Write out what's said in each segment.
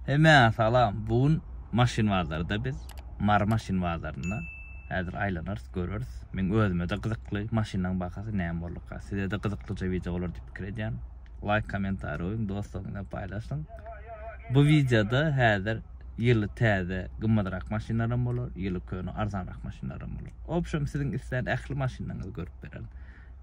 Hemen salam. Bugün maşin bazarda biz mar maşin bazarında hazır aylanırız, görürüz. Men özüme de kızıklı maşindan bakası näme bolurka. Size de kızıklıca video olur dip kireceğim. Like, komentar koyun, dostlarınızla paylaşın. Bu videoda hazır yılı täze gımmadırak maşinlarım olur, yılı köni arzanrak maşinlarım olur. Opşum sizin isteyen ähli maşinlarınızı görüp berelim.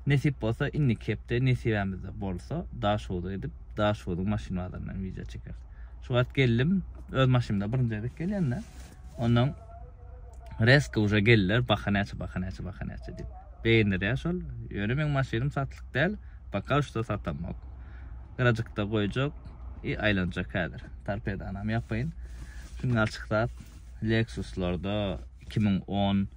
Nesip bolsa inni kepde, nesibemizde bolsa daha şoğdu edip daha şoğdu maşin bazarından video çekeriz. Şu at geldim, öz maşinimde birinci edip gelyenler. Ondan reske uca gelirler, bakanaçı deyip. Beğenir ya şol. Yönü men maşinim satlık değil, baka uçta satamak. Kıracıkta koyacak, aylanacak hadir. Tarpeda anam yapayın. Şunu açıklat, Lexus'larda 2010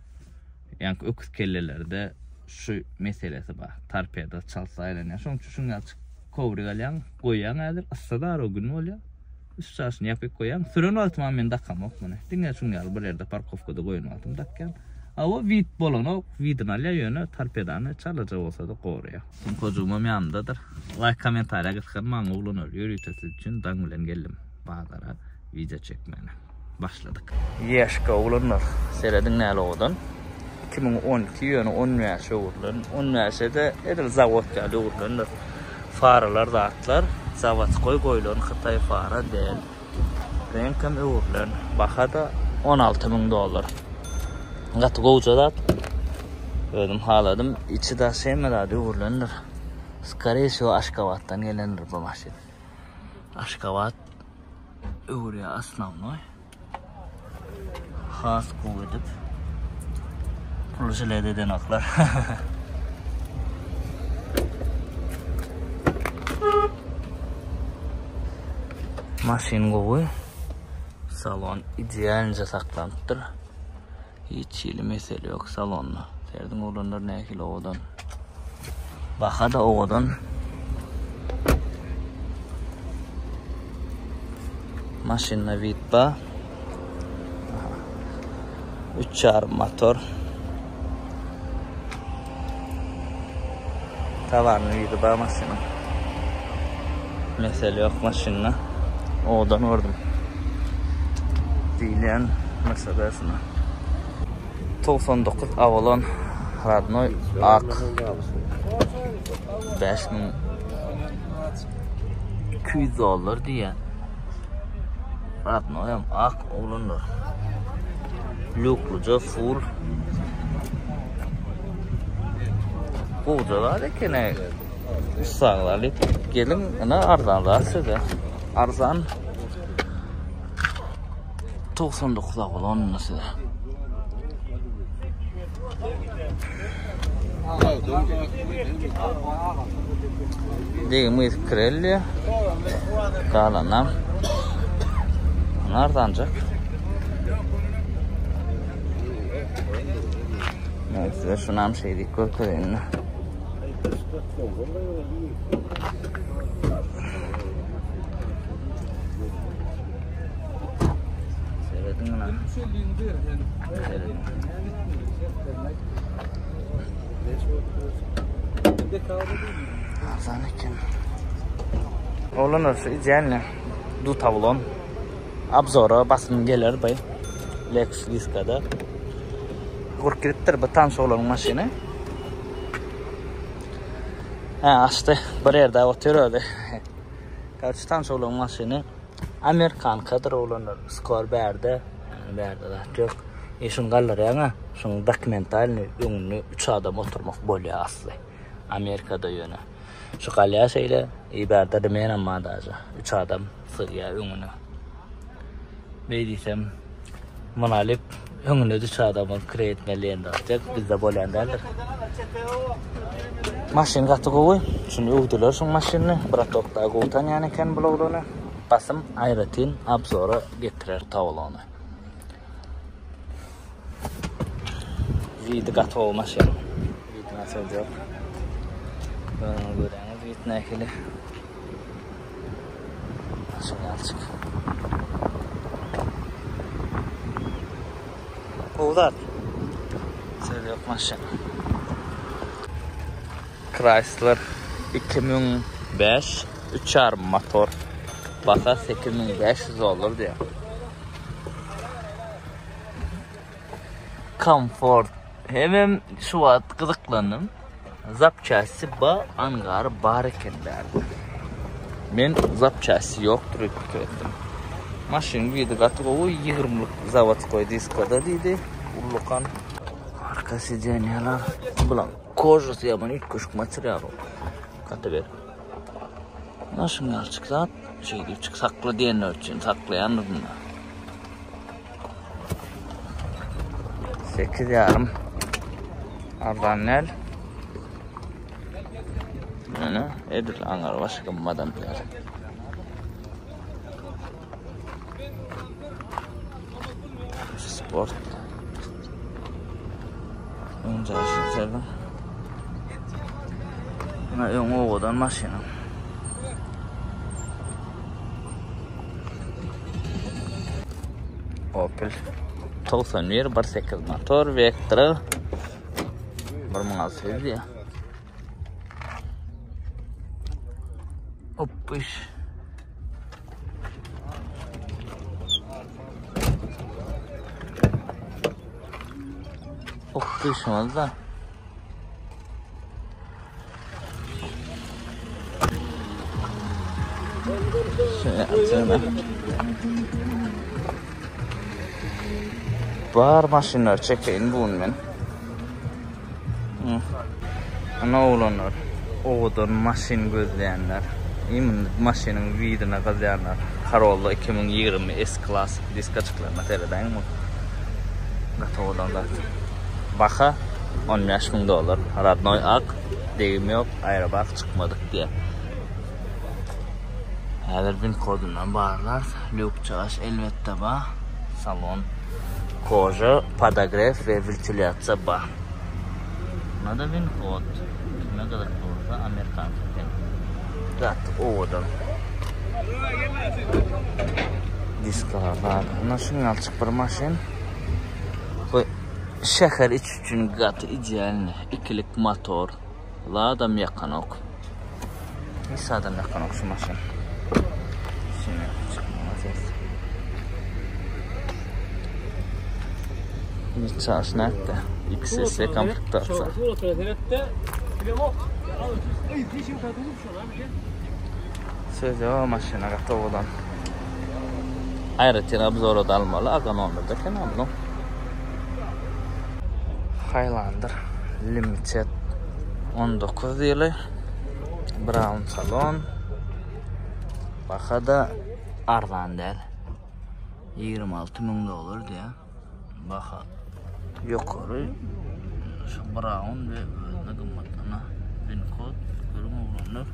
yani öküz kellelerde şu meselesi var. Tarpeda çalsa aylanıyor. Şunu açık kovri galyan, koyan hadir. Asada o gün oluyor. Üstüne yapıp koyan. Süren altıma men dakamak bunu. Dinle şunu al bir yerde parkovkada koyun altım dakkan. Ama vid bolan o vidin alya yönü tarpedanı çalacak olsa da koruya. Şimdi kocuğumum yanındadır. Like komentara kıskan bana oğlanır. Yürütesi için dan bilen geldim bazara video çekmeye. Başladık. Yaşka oğlanır. Seyredin ne oğlan. 2012 yönü 10 yaşı oğlan. 10 yaşında edil zavod geldi oğlanır. Faralar da atlar. Zavod koyulan Xitay fara değil. Renkam oğlan. Baha da $16.000. Gatı goğucadat. Ödüm haladım. İçi de sevmedi uğurlanır. Skare şu Aşkavat'tan gelenir bu maşin. Aşkavat uğruya asnavnoy. Has koğu edip. Puluşilede denaklar. Maşin koğu. Salon idealce saklanıptır. Hiç yeli mesele yok salonla. Serdin oğlanlar ne ekili oğudan. Baka da oğudan. Maşinle vitba. 3 motor. Tavarını vitba maşinin. Mesele yok maşinle. Oğudan vurdum. Dileyen Mercedes'ine. 99 Avalon Radnoy Ak $5.200 diye Radnoy Ak olunur. Lukluca full Koğucalar ekene sağlarlı gelin ana arzanlar size arzan 99 Avalon size. Deyimiz krelli kalanam nerede ancak size şunam şeydik korkulayın seyredin lan seyredin Zannekin. Oğlanır idealne. Du tavlon. Abzora basın gelir bay. Lexus Liska'da. Kurkiriptir bu tanış olan maşini. Açtı. Bir yerde oturuyordu. Kaç tanış olan maşini. Amerikan kadar oğlanır. Skor berde. Berde da yok. Şun gallar yana. Şun dokumentalini ünlü 3 adam oturmak bolya aslı. Amerika'da yönü. Şu kalya şeyle ibarda demeyen ama da 3 adam sırya ünlü. Beydiysem manalip ünlü 3 adamın kreatmeliğinde atacak. Bizde bolyan derler. Maşin katı kovuy. Şunu övdüler şun maşinini. Bırak okta kovutan yani ken bulağını. Basım ayratin abzora getirer tavlağını. Vidi katı o maşin. Vidi nasıl diyor. Görüyorsunuz vidi ne ekili. Şunu açık. Kovlar. Seviyor maşin. Chrysler 2005 3 motor Baka 8500 olur diyor. Comfort. Hemen şu vaat kızıklanım. Zapçası ba angar bar eken derdi. Men zapçası yoktur ettim. Maşin vidi gatı o 20'lık zavod koy diskoda deydi. Ullukan arka sideniyalar bulan kojası yaman ilk kuşuk materyal o. Katı ver. Maşin alçık zat şey deyip çık saklı diyen ölçün saklayan mı? 8 yarım Ardanel ne edil angar başka madan pilar sport önce aşağıda buna yung oğudan maşina Opel 91 1.8 motor Vectra 1600 ya. Oppiş. Oppiş oldu. Şöyle Bar maşinler çekeyim bunu ben. Ana oğlanlar. Oğudan maşin gözleyenler. Emin maşinin vidine kazıyanlar. Karollu 2020 S-Class disk açıklarına tereden mi? Gatı oğlan zaten. Baka 15.000 dolar. Radnoy ak. Deyim yok. Ayrı bak çıkmadık diye. Her bin kodundan bağırlar. Lük çağış elbette bağ. Salon. Koja, podograf ve ventilasyon ba. Nada bin kod. Ne kadar olsa Amerikan tutun. Zat oğudan. Diskalar var. Nasıl alçık bir maşin. Bu şehir için gatı ideal. İkilik motor. La da mekanok. Nisa da mekanok şu maşin. Şimdi çıkmaz. Nitsas näette. XS komplektaatsa. Söze o maşinaga toğudan. Ayrıca obzorod almalı. Agan onlarda kenamlı. Highlander Limited 19 yılı. Brown salon. Bakada Arlandel 26.000 dolar diye. Baka yukarı şu brown ve ne kımmatına bin kod görüm olanlar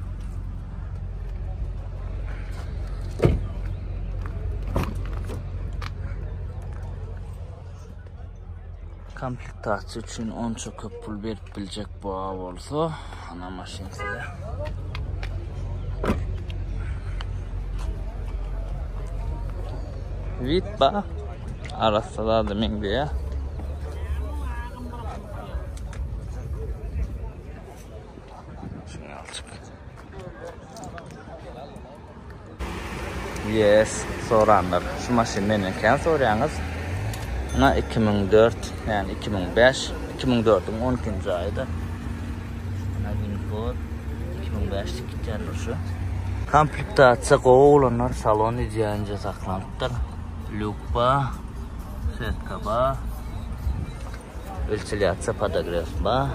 komplektatsiya için 10 çok pul verip bilecek bu av olsa ana maşin size vit ba arasında da min diye. Şunu alçık. Yes, soranlar. Şu maşin nenken soruyanız. Na 2004 yani 2005 2004'ün 12. ayda. Na bin kod 2005'lik geldi şu. Komplektatsiya oğlanlar salon idealce saklanıptır. Lükba, setka ba, ventilasyon podograf ba,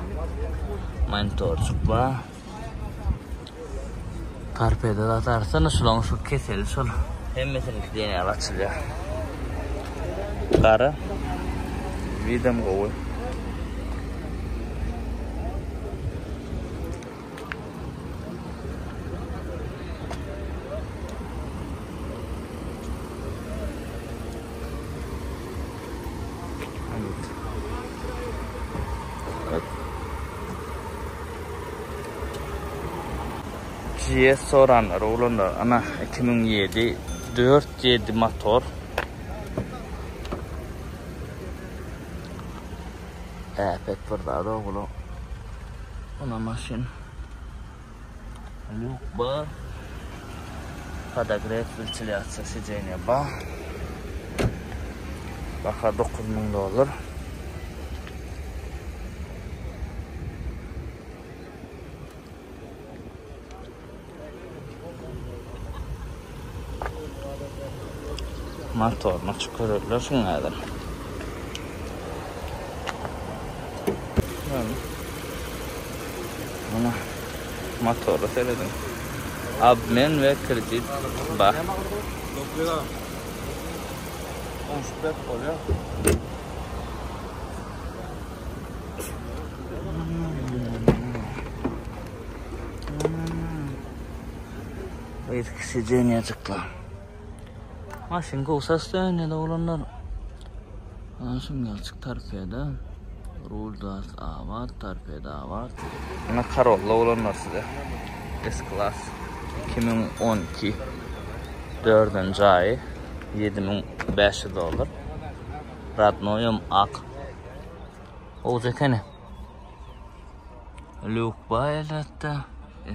monitörcük ba. Karpede da atarsan şulan şu keseli şol. Hemmesini diyene açılıyor. Karı, vidam kovu. GS soranlar oğlanlar ana 2007 4.7 motor pek burada da oğlum ona maşin Lükba Подогрев вентиляция сиденья бар. Baha $9,000. Motorni chiqaradilar shungadir. Mana motorni seyredim. Обмен ve kredit бар. Eski sиденье çıktı. Maşin kol состоянияда olanlar. Şimdi açık tarpiyada. Rulda avat, tarpiyada avat. Buna Corolla olanlar size. S-Class 2012 4. ayı $7,500. Radnoyum ak. Olacak hani. Luke baylatta.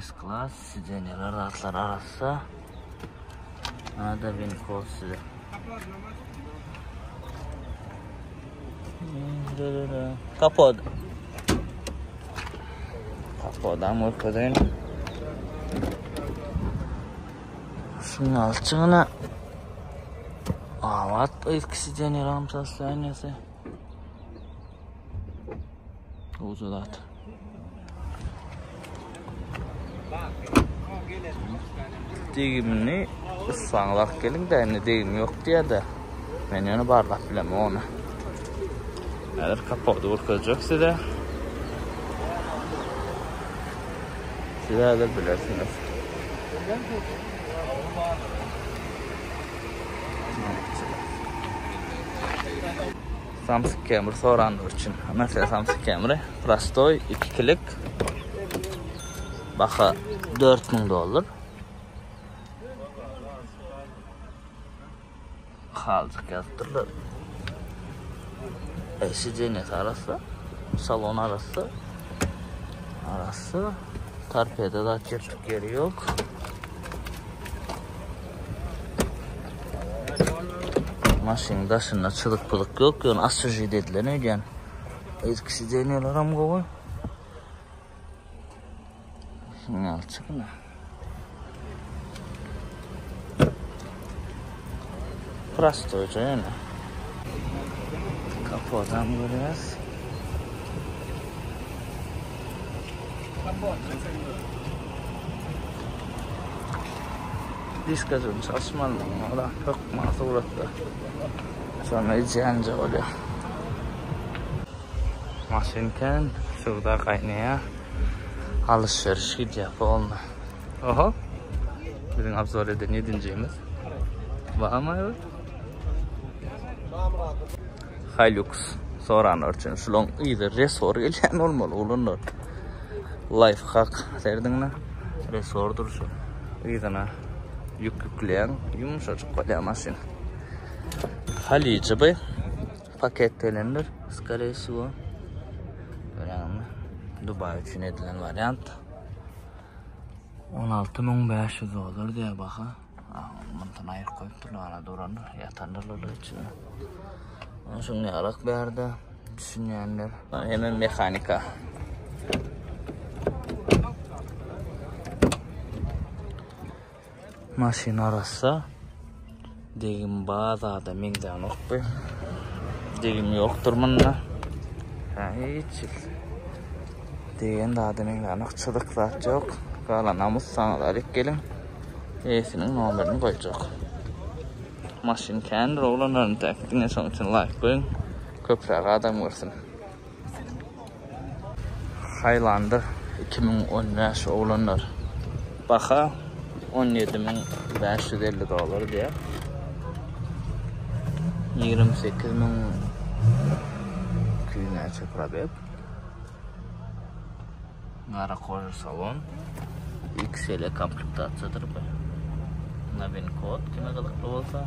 S-Class sиденьелер rahatlar arası. Ada bin kol size. Kapod. Kapoddan orkadayım. Şunun altına avat eski sиденьелер состояниясы. Uzalat. Degimini ıssanlaq gelin de ne degim yok diye de men onu barlap bilem onu. Eğer kapağı vurkacak size de bilirsiniz. Samsung Camera soranlar için. Mesela Samsung Camera Prostoy 2 klik. Baha $4,000. Halcık yazdırılır. Sиденье arası, salon arası, tarpiyada da açık yeri yok. Maşinin daşında çılık pılık yok. Yani asıcı dediler ne diyen. Eski sиденьелер am koy. Şimdi açık mı? Prostoyca yani. Kapıdan görüyoruz. Diskacım çalışmalı mı? O da çok mağduratta. Sonra izleyince oluyor. Maşinken şurada kaynaya alışveriş gidiyor olma. Oho. Bizim abzor eden 7.'imiz. Var mı yok? Hilux soranlar için şulon iyidir resor gelen olmalı olanlar. Life hack derdin ne? Resordur şu. İyidana yükleyen yumuşacık kolye maşin. Halici bey paketlenir. Скорее всего. Görüyorsun Dubai için edilen varyant. $16,500 diye baka. Mantan ayır koyup durana duranır. Yatanırlar içine. Şunu yarak bir yerde düşünenler. Hemen mekanika. Maşin arası. Degim bazı da mingdan okby. Degim yoktur bunlar. Hiç. Degen de mingdan okçılık zat yok. Kala namus sanalar gelin. Esinin numarini koyacak. Maşin kendi olanlarını takdine son için like koyun. Köprüye adam görsün. Highlander 2015 olanlar. Baka $17,550 diye. 28.000 küyüne çekrabep. Ngara koca salon. XL komplektatsiyadır bu. Nabin kod kime kalıklı olsa.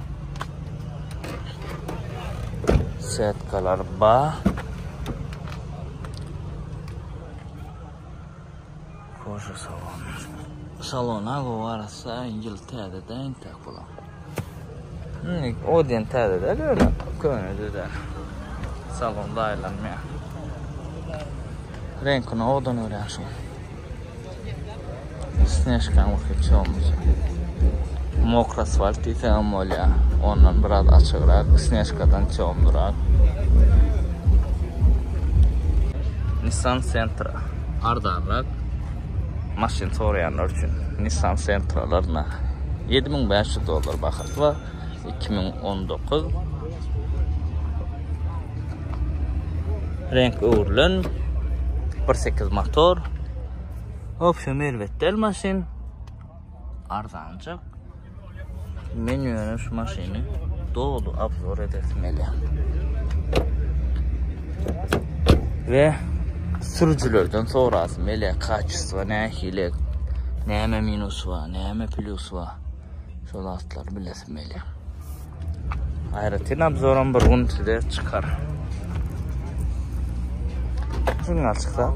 Setkalar ba. Koca salon. salona varsa yıl tədədə intək bulam. O diyen tədədə öyle könüdü de. Salonda aylanmaya. Renkini odan öğrensin. Snежkan vakit olmuş. Mokr asfalt iten olya. Ondan biraz açıqraq. Snежkadan çoğumdurak. Nissan Sentra. Ardanlıq. Maşin sorayanlar üçün Nissan Sentralarına $7,500 baxat var. 2019. Renk uğurlun. 1.8 motor. Opsiyon elbettel maşin. Ardancıq. Menüyönü şu maşini dolu abzor etmeli. Ve sürücülerden sonrası mele kaçısı var, ne hile, neyme minus var, neyme plus var. Şol atlar bilesinmeli. Hayretin abzoran bir gün size çıkar. Şunlar çıksa.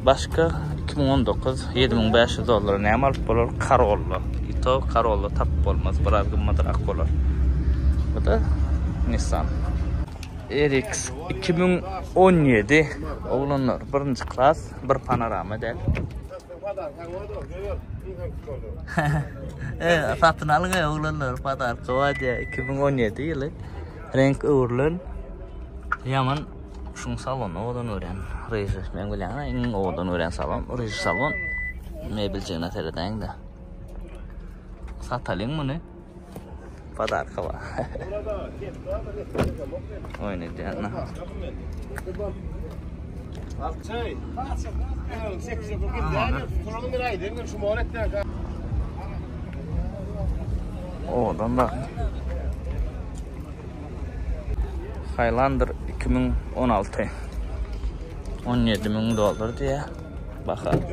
Başka 2019 $7,500 neyme alıp olur? Corolla. İto Corolla tapıp olmaz. Biraz gımmadırak olur. Bu da Nissan. RX 2017 oğlanlar 1. klas, bir panorama del. Satın alın ya oğlanlar padarka var ya 2017 yılı. Renk uğurlun. Yaman şun salonu odan öğren. Reji ben bileyim en odan öğren salon. Reji salon. Mebilceğine tereden de. Satalım mı ne? Padarka var. Oynadı yana. Oradan bak. Highlander 2016. $17,000 diye. Bakalım.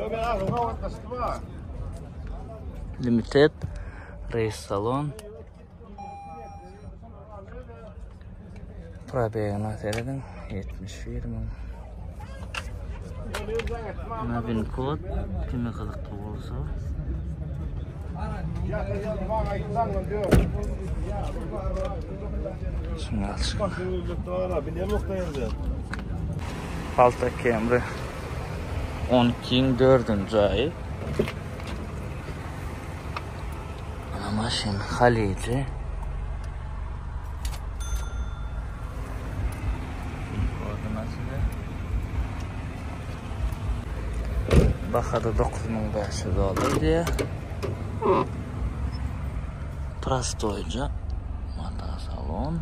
Limited. Race salon. Probeyana seyredin. 71 mi? Buna bin kod. Kimi kızıklı olsa. Şunu alsın. Palta Camry. 12'nin 4. ayı. Maşin Halici. Bakada $9,500 diye. Prastoyca. Mata salon.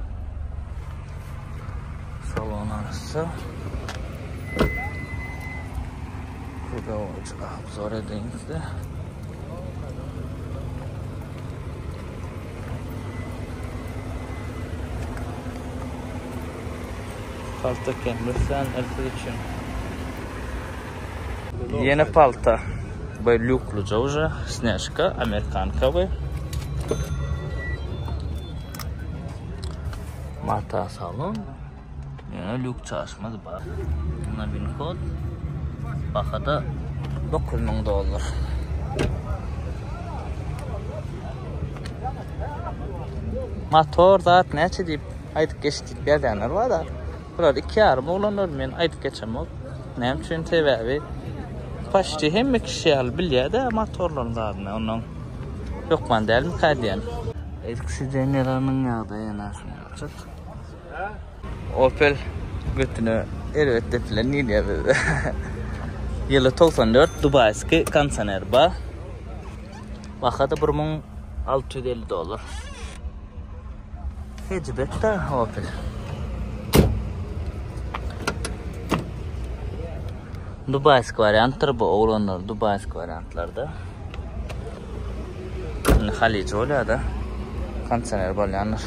Salon arası. Burada zor ediniz de. Palta Camry'sen erkek için. Yeni palta. Böyle lükluca уже. Snежка, amerikanka. Mata salon. Yine lük çalışmaz bak. Buna bin kod. Bakada $9,000. Motor zat neçe deyip aytıp geçtik bir yerdenler var da. Burada 2 yarım oğlanlar men aytıp geçemok. Nem üçün sebebi paşti hem kişi al bilye de motorların zadına ondan yok ben değil mi kadiyen. Eskisi denelerin yağda yanaşım yapacak. Opel götünü elbette filan iyi diye böyle. Yılı 94 Dubai'ski kansaner ba. Bakada $1,650. Hatchback da Opel. Dubai'ski variantlar bu oğlanlar Dubai'ski variantlarda. Halici oluyor da kansaner balyanlar.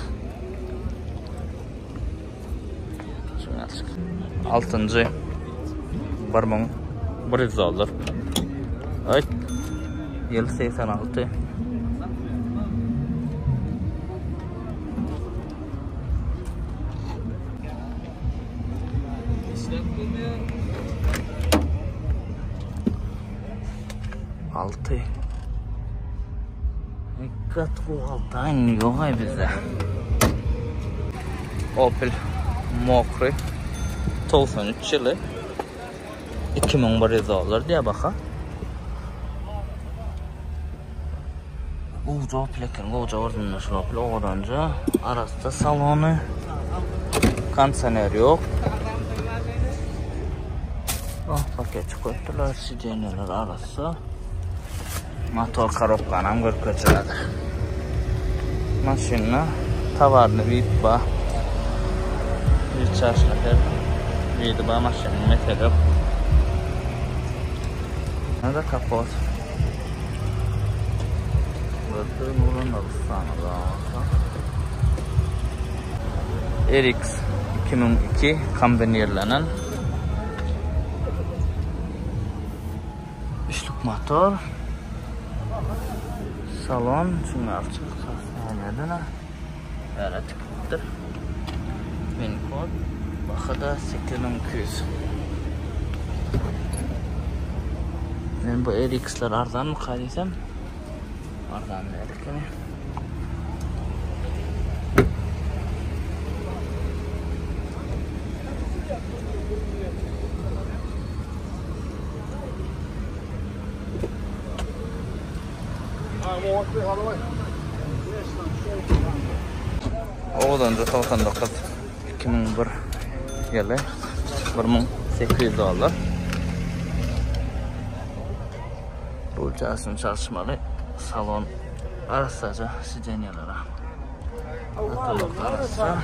6. $1,100. Evet. Yıl 86. 46. Dikkat kualta aynı yok ay bizde. Opel Mokri 93 yılı 2001 dolar diye baka. Uca Opel'ken uca ordunlar şu Opel oğlanca arasında salonu kansener yok. Paket koydular, sidenyalar arası. Motor korobkanam görköçüledi. Maşina tavarını vitba. Bir çarşılar vitba maşinin metali yok. Nerede kapot? Burada nurun alışsanı da RX 2002 kombinirlenen üçlük motor. Salon şunu açık hastaneden böyle tıklıdır. Pin kod bakıda 8200. Ben bu RX'ler ardan mı kaydetsem? Ardan verdik yani. Oğlanca 99 2001 yılı 1800 dolar. Bulcasının çalışmalı salon arasaca sidenyalara atılık arasa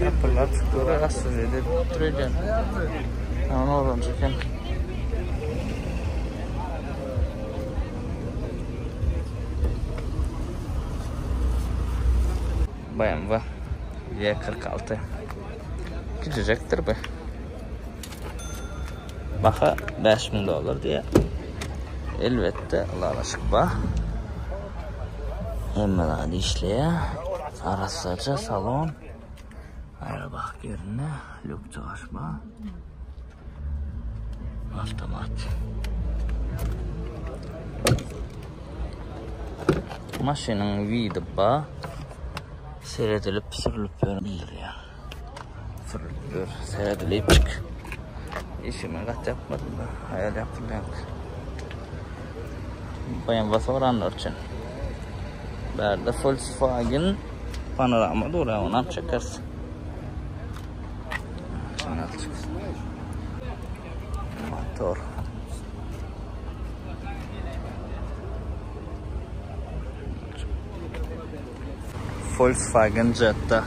yapılar çıkıyor asıl edip duracağım. Onu oğlancayken BMW Y46 gidecektir be. Baka 5000 dolar diye. Elbette alaşık ba. Hemen işleye. Arasaca salon. Ayrı bak yerine. Lük çalışma. Avtomat. Maşının vidi ba. Seyredilip sürülüp bilir ya. Sürülüp seyredilip çık. İşimi kat yapmadım da hayal yapıyorum. Bayan basa oranlar için. Berde Volkswagen panorama doğru ondan çekersin. Şimdi çıksın. Motor. Volkswagen Jetta.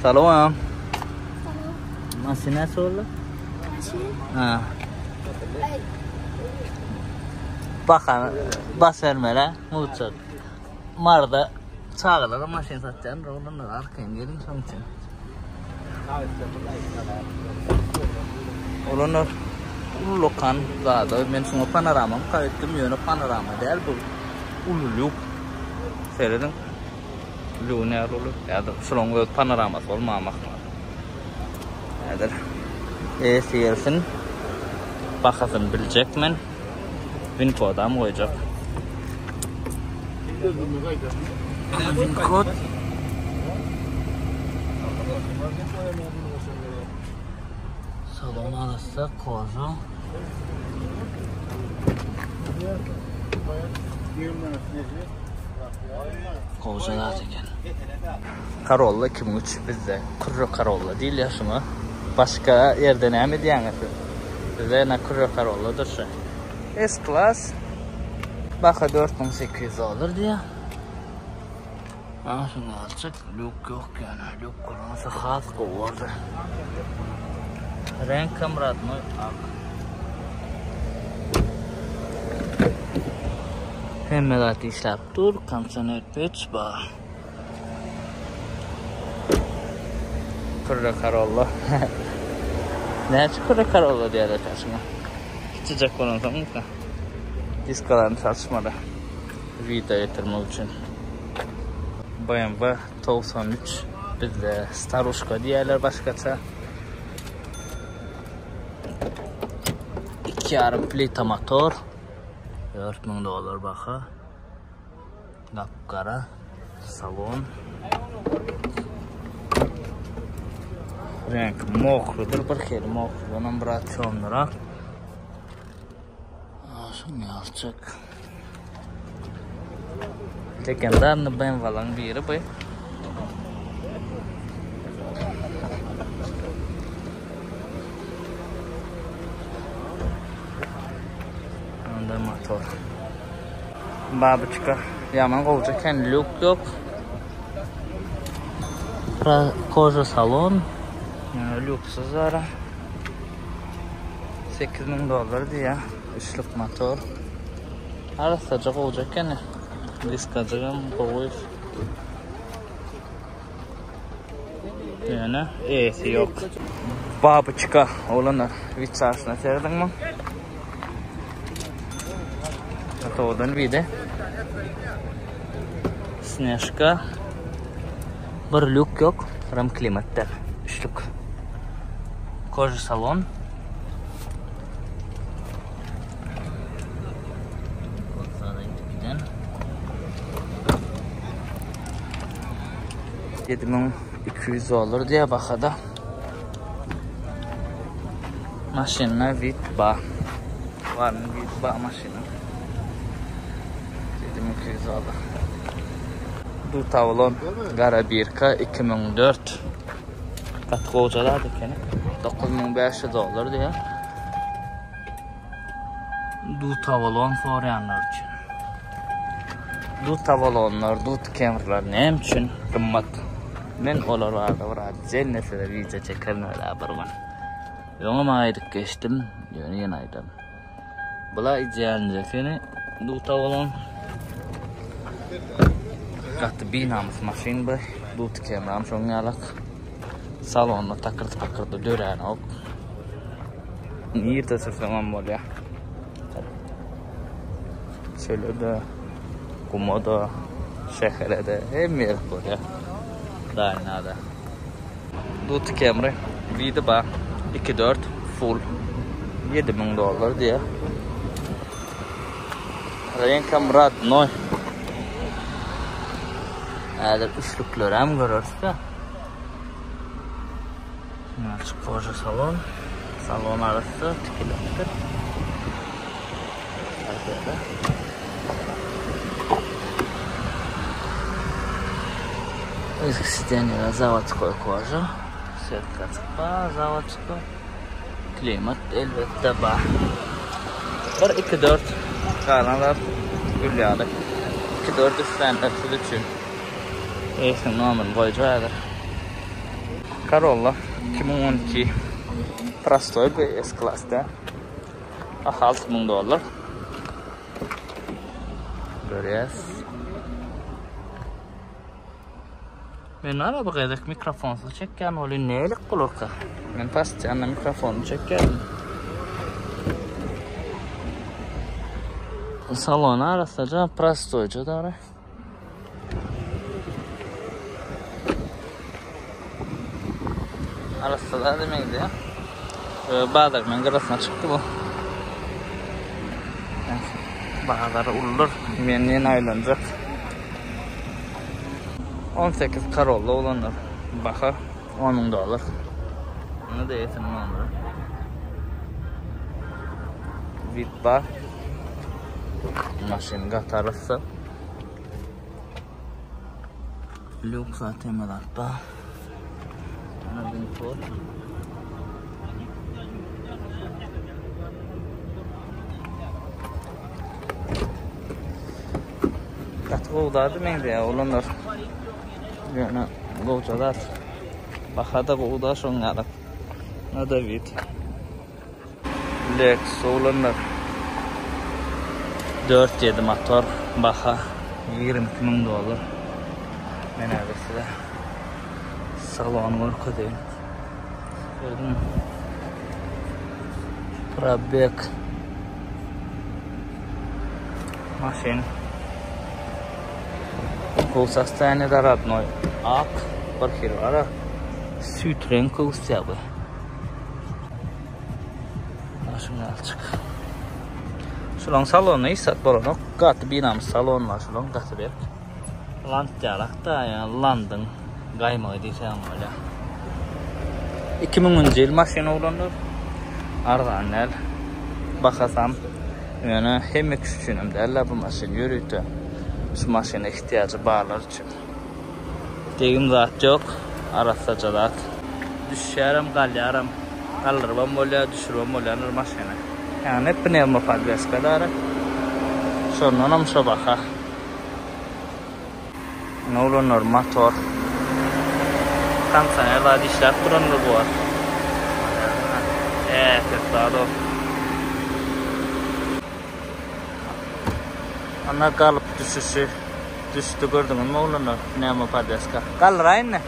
Salam. Masih solo? Ha. Bakın, bas vermeler, mutsuz. Marda çağırlar, maşin satacağın, oğlanlar arkaya gelin son için. Oğlanlar ulukan daha da ben sonra panoramam kaydettim yönü panorama değil bu ululuk seyredin lunar ululuk ya da şunun panoraması olmamak nedir? Seyirsin bakasın bilecek men bin kodam koyacak bin kod salon arası kozu kozalar eken Corolla 2003 bizde Curro Corolla değil ya şunu başka yerde ne mi diyen bizde ne Curro Corolla'dır şu S-Class baka 4800 olur diye şunu açık lük yok yani lük kurması khas kovardı renk kamrat mı Hemelat işlep dur, kansener peç var. Curro Corolla. Ne Curro Corolla diye de çalışma. Sıcak olan tamam mı? Diskaların çalışmadı. Vida getirmek için. BMW 93 bizde Starushka diyorlar başkaça. 2,5 plita motor. $4,000 baha. Kapkara salon. Renk moqlidir, bir xil moqli. Bunun birat çomdura. Şunu alçak. Tekendarını ben falan biri bu. Onda motor. Babuçka. Yaman olacak lük yok. Koca salon. Lüksüz ara. $8,000 diye. Üçlük motor. Arasacak olacak yani. Diskacığım koyuyor. Yani iyisi yok. Babuçka olanlar. Vitsasına serdin mi? Hatta odan bir de. Snежка. Bir lük yok. Ram klimatlar. Üçlük. Koca salon. $7,200 diye bakada. Maşinna Vitba. Var mı Vitba maşina? $7,200. Bu tavlon Garabirka 2004. Katkı hocalardı yani. $9,500 diye. Bu tavlon sorayanlar için. Bu tavalonlar, bu kamerlar ne için kımmat? Men olar var cennetde video çekerim öyle bir gün. Yoluma aydık geçtim, yeni aydım. Bula izleyence seni bu tavalon katı binamız maşin bu. Bu kameram şunu alak. Salonda takırdı dören ok. Niye tasarlamam var ya? Şöyle de Komoda, şehirde hem yer var ya. Daha nada. Dut kamera, video ba, 2.4 full, $7,000 diye. Renk kamera noy. Eğer üçlükler hem görürse. Açık koca salon. Salon arası 2 kilometre. Arkada. Eskiden заводской koca. Setka çıkma, заводской. Klimat elbette var. 1-2-4 kanalar gülüyorlar. 2-4 üstlenler için. Eşim namın koyacaktır. Corolla 2012 Prostoy bir S-Class'ta. $6,000. Görüyoruz. Ben araba kadar mikrofonsuz çekken oluyor nelik olur ki? Ben pastyanla mikrofonu çekkerim. Salona arasıca Prostoyca da oraya. Arasıda demeydi ya. Bağdarmen arasına çıktı bu. Bağdarı ulur. Yeni aylanacak. 18 Corolla olanlar. Bakar $10,000. Ne değilsin onları. Vitba. Maşin katarısı. Lüksa temelatba. Katkı da demeydi ya olanlar. Yani go'calar. Bakada go'da şongalar. Ne da vid. Lex olanlar. 4.7 motor. Baha $22,000. Ben arasında. Salon var kadar. Gördün mü? Pробег. Машин. Кол состояние родной. Ак, пархирвара. Süt renk olsa bu. Şunu alçık. Şulan salonu isat bolanok. Gatı binamız salon var şulan gatı berk. Lant jalakda ya London gaymağı diýsem öyle. 2000-nji ýyl maşina ulanır. Argan el. Bakasam yani hem üçüncüm de bu maşin yürütü. Şu maşina ihtiyacı bağlar için. Degim zat yok. Arasacalat. Düşerim, kalyaram. Kaldırmam bolya, düşürmem bolyanır maşina. Yani pneumo podveska sonra namşa baka. Ne olur motor. Kansanyalar dişler duranır bu var. Tekrardo. Ana kalıp düşüşü. Düştü gördünüz mü oğlum? Pneumo podveska. Kalır aynı.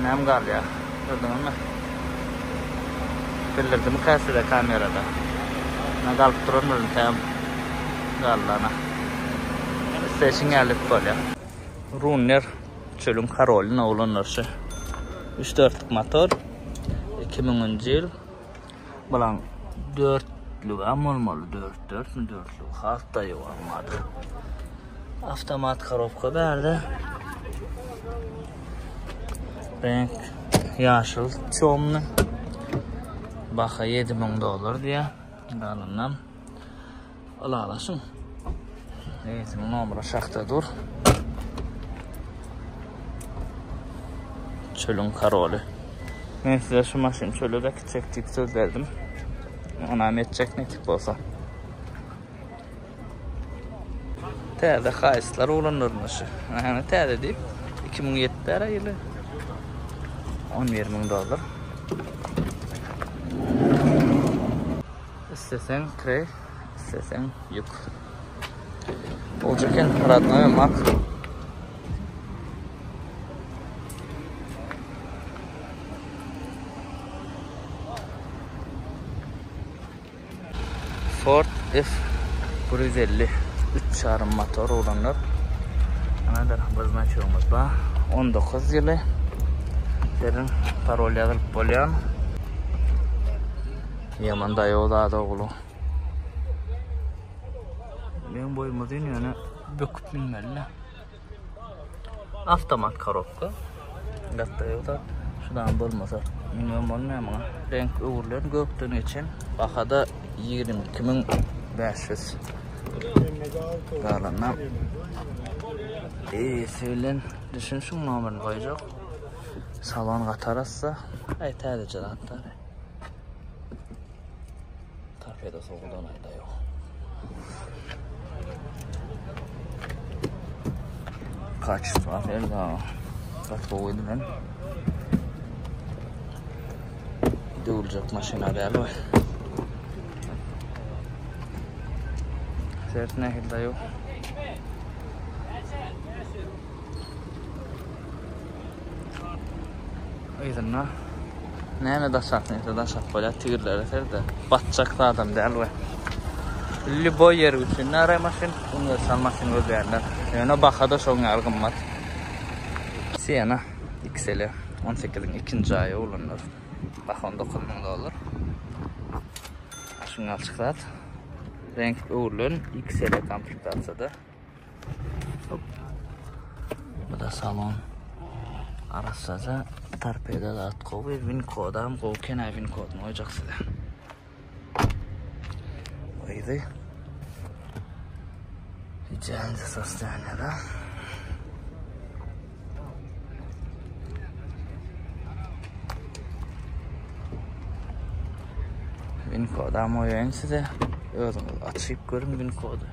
Nem gal ya. Gördünüz mü? Belirdim kasede kamerada. Na galp duranır tam. Gallana. Session gelip böyle. Runner çölüm Karolina olanırsa 3-4'lük motor 2010 yıl bulan 4'lük olmalı 4'lük hafta yok olmadı. Avtomat коробка berdi. Renk yaşıl çomlu. Baka $7,000 diye. Galından alasın. Evet, numara şahta dur. Çölün Karolü. Ben size şu maşin çölüdeki çektiğip söz verdim. Ona edecek ne tip olsa. Terde kayıslar olanırmış. Yani terde deyip 2007'lere yılı $11,000. İstesen krey, istesen yük. Olacakken radnoya mak. Ford F150 3.5 motor olanlar. Anadar baznaçyomuz ba 19 yılı. Derin parol yazılıp bolyan. Yaman da yolda oğlu. Ben boyumu değil yani böküp binmeli. Avtomat коробка. Gatta yolda şudan bolmasa. Bilmem olmuyor ama renk öğürlerin göktün için. Bakada 22.500. Galanam. Söylen düşünsün numaranı koyacak. Salon katarasa. Ay tədəcə atlar. Tarpeda soğudan ayda yok. Kaç var elda. Kaç boydu ben. Dövülecek maşina galiba. Sert nehirde yok. Aydınla. Neyme daşak neyse daşak böyle tigirler eserdi. Batacaklı adam değil mi? Libo yer üçün ne aray maşin? Universal maşin gözlerler. Yani bakada son yargım var. Siena XL 18'in ikinci ayı olunur. Bak $19,000. Şunu açıklat. Renk uğurlun XL komplektasyada. Bu da salon. Arasaca tarpeda da at kovu win kodam kovu kenay win kodunu oyacak size. Oydu. Hicayenize sostaniyada. Win kodam oyayım size. Özünüz açıp görün win kodu.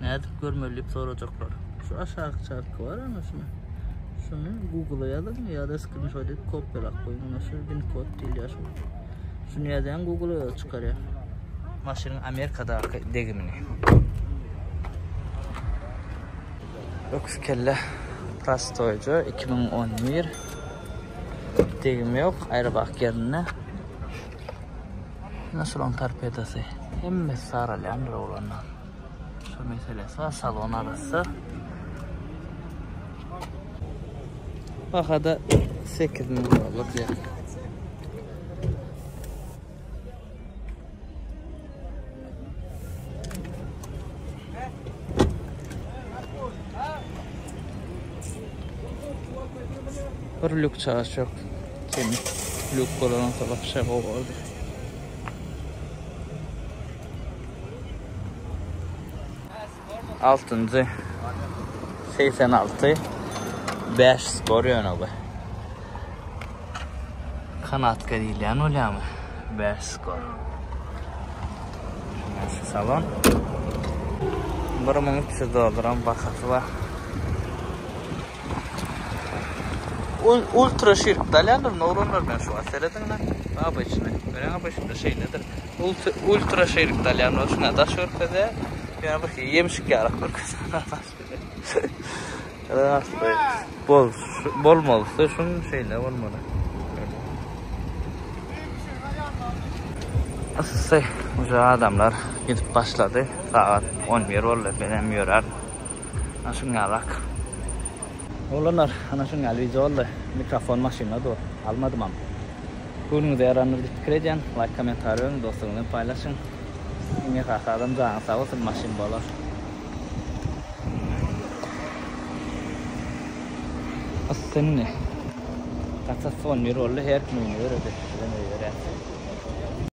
Ne edip görmeliyip soracaklar. Şu aşağı çarkı var ama şunu Google'a yazın ya da screenshot edip kopyalak koyun. Şu win kod değil ya şu. Şunu yazan Google'a çıkar ya. Maşinin Amerika'da degimini. Öküz kelle Prastoycu 2011 degim yok. Ayrı bak yerine. Nasıl on tarpedası? Hem sarılayan olanlar. Şu meselesi var. Salon arası. Bakada $8,000 ya. Bir lük çağış yok. Temiz lük olan tabak şey oldu. Altıncı 86 5 skor yönü. Kanat gadilen oluyor mu? 5 skor. Şu salon. $1300 bakası var. Ultra şirk dalyandır, nöronlar ben şu an seyredin lan. Abi içine, ben abi içinde şey nedir? Ultra şirk dalyanlar şuna da şörkede. Yani bak yemişik yarak var kızına bol olsa şunun şeyle olmalı. Asıl uca adamlar gidip başladı. Saat 11 oldu. Benim yorar. Aşın alak. Olanlar anasın alvici oldu. Mikrofon maşinine doğru. Almadım ama. Gününüzde yaranır dikkat edin. Like, komentarın, dostlarını paylaşın. Yine kalk adam canı sağ olsun maşin bolar. Aslında ne? Kaçak son bir oldu. Her gün öyle.